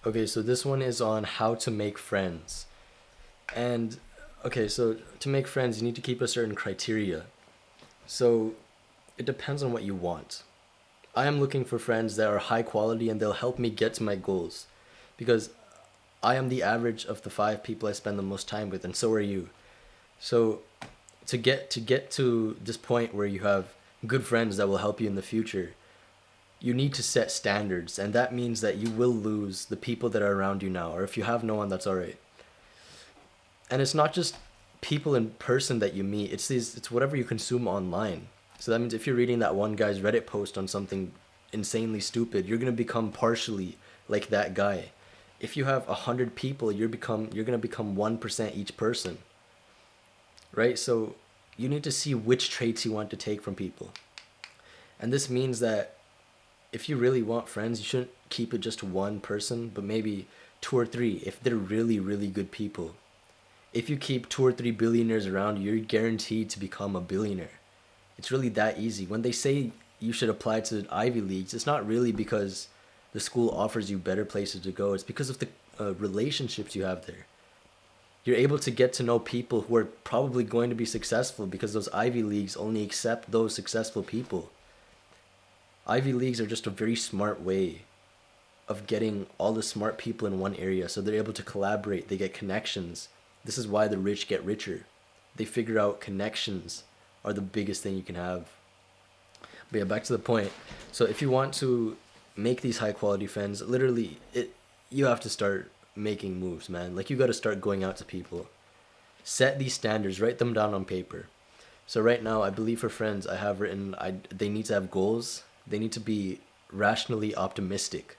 Okay, so this one is on how to make friends. And okay, so to make friends, you need to keep a certain criteria. So it depends on what you want. I am looking for friends that are high quality and they'll help me get to my goals. Because I am the average of the five people I spend the most time with, and so are you. So to get to this point where you have good friends that will help you in the future, you need to set standards, and that means that you will lose the people that are around you now, or if you have no one, that's all right. And it's not just people in person that you meet, it's whatever you consume online. So that means if you're reading that one guy's Reddit post on something insanely stupid, you're going to become partially like that guy. If you have 100 people, you're going to become 1% each person, right? So you need to see which traits you want to take from people. And this means that if you really want friends, you shouldn't keep it just to one person, but maybe two or three if they're really, really good people. If you keep two or three billionaires around you, you're guaranteed to become a billionaire. It's really that easy. When they say you should apply to Ivy Leagues, it's not really because the school offers you better places to go. It's because of the relationships you have there. You're able to get to know people who are probably going to be successful because those Ivy Leagues only accept those successful people. Ivy Leagues are just a very smart way of getting all the smart people in one area so they're able to collaborate, they get connections. This is why the rich get richer. They figure out connections are the biggest thing you can have. But yeah, back to the point. So if you want to make these high quality friends, literally you have to start making moves, man. Like you got to start going out to people. Set these standards, write them down on paper. So right now, I believe for friends, I have written they need to have goals. They need to be rationally optimistic,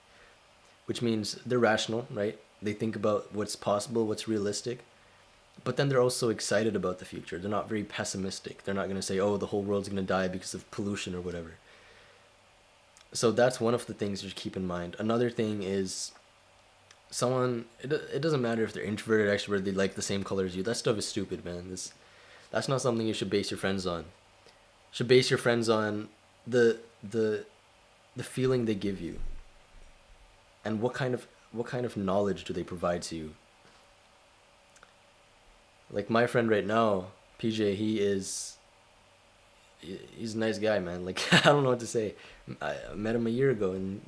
which means they're rational, right? They think about what's possible, what's realistic, but then they're also excited about the future. They're not very pessimistic. They're not going to say, "Oh, the whole world's going to die because of pollution or whatever." So that's one of the things you should keep in mind. Another thing is it doesn't matter if they're introverted, extroverted, they like the same color as you. That stuff is stupid, man. That's not something you should base your friends on. You should base your friends on the the the feeling they give you and what kind of knowledge do they provide to you. Like my friend right now, PJ, he's a nice guy, man. Like I don't know what to say. I met him a year ago, and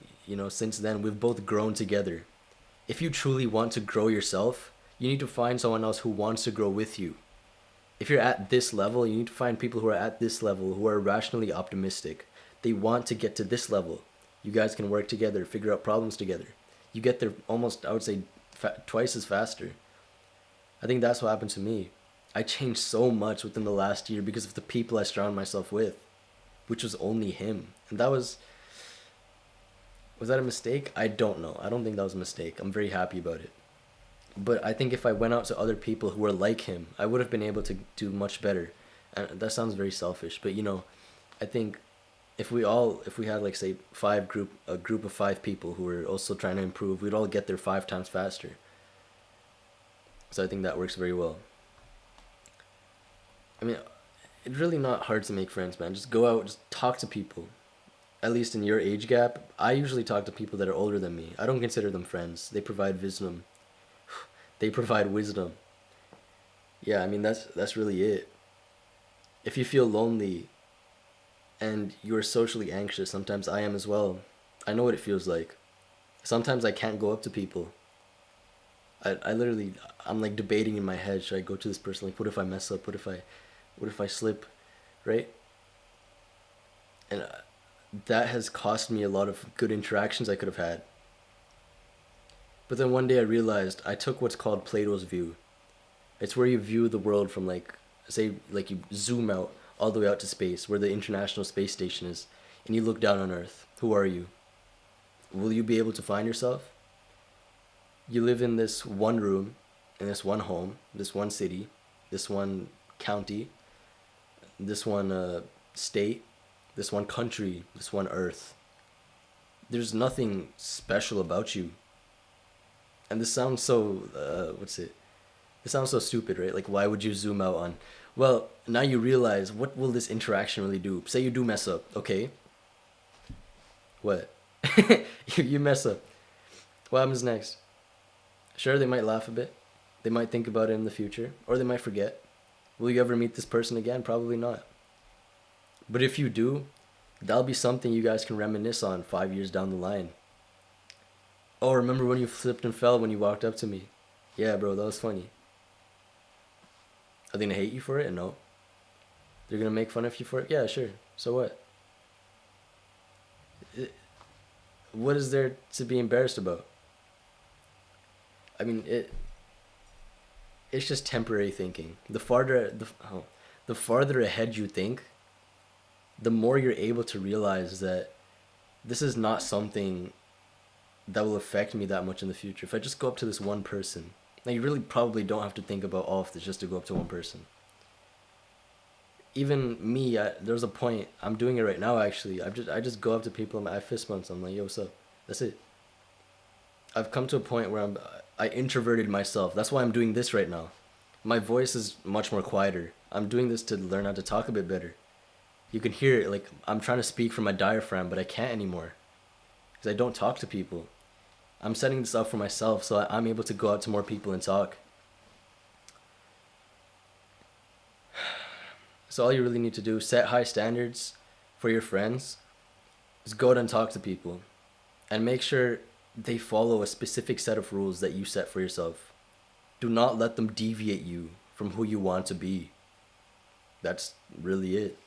since then we've both grown together. If you truly want to grow yourself, you need to find someone else who wants to grow with you. If you're at this level, you need to find people who are at this level who are rationally optimistic. They want to get to this level. You guys can work together, figure out problems together. You get there almost, I would say, twice as faster. I think that's what happened to me. I changed so much within the last year because of the people I surround myself with, which was only him. And was that a mistake? I don't know. I don't think that was a mistake. I'm very happy about it. But I think if I went out to other people who were like him, I would have been able to do much better. And that sounds very selfish, but I think if we had like say a group of five people who were also trying to improve, we'd all get there five times faster. So I think that works very well. I mean, it's really not hard to make friends, man. Just go out, just talk to people. At least in your age gap, I usually talk to people that are older than me. I don't consider them friends. They provide wisdom. They provide wisdom. Yeah, I mean that's really it. If you feel lonely and you're socially anxious, sometimes I am as well. I know what it feels like. Sometimes I can't go up to people. I literally I'm like debating in my head, should I go to this person? Like what if I mess up? What if I slip? Right? And that has cost me a lot of good interactions I could have had. But then one day I realized I took what's called Plato's view. It's where you view the world from like say like you zoom out all the way out to space where the International Space Station is and you look down on Earth. Who are you? Will you be able to find yourself? You live in this one room, in this one home, this one city, this one county, this one state, this one country, this one Earth. There's nothing special about you. And this sounds so what's it? It sounds so stupid, right? Like, why would you zoom out on? Well, now you realize what will this interaction really do? Say you do mess up, okay? What? You mess up. What happens next? Sure, they might laugh a bit. They might think about it in the future, or they might forget. Will you ever meet this person again? Probably not. But if you do, that'll be something you guys can reminisce on 5 years down the line. Oh, remember when you slipped and fell when you walked up to me? Yeah, bro, that was funny. Are they gonna hate you for it? No. They're gonna make fun of you for it? Yeah, sure. So what? What is there to be embarrassed about? I mean, it's just temporary thinking. The farther ahead you think, the more you're able to realize that this is not something that will affect me that much in the future. If I just go up to this one person, now you really probably don't have to think about all of this just to go up to one person. Even me, there's a point. I'm doing it right now. Actually, I just go up to people. I fist bump. I'm like, yo, what's up? That's it. I've come to a point where I introverted myself. That's why I'm doing this right now. My voice is much more quieter. I'm doing this to learn how to talk a bit better. You can hear it. Like I'm trying to speak from my diaphragm, but I can't anymore because I don't talk to people. I'm setting this up for myself so I'm able to go out to more people and talk. So all you really need to do is set high standards for your friends. Just go out and talk to people and make sure they follow a specific set of rules that you set for yourself. Do not let them deviate you from who you want to be. That's really it.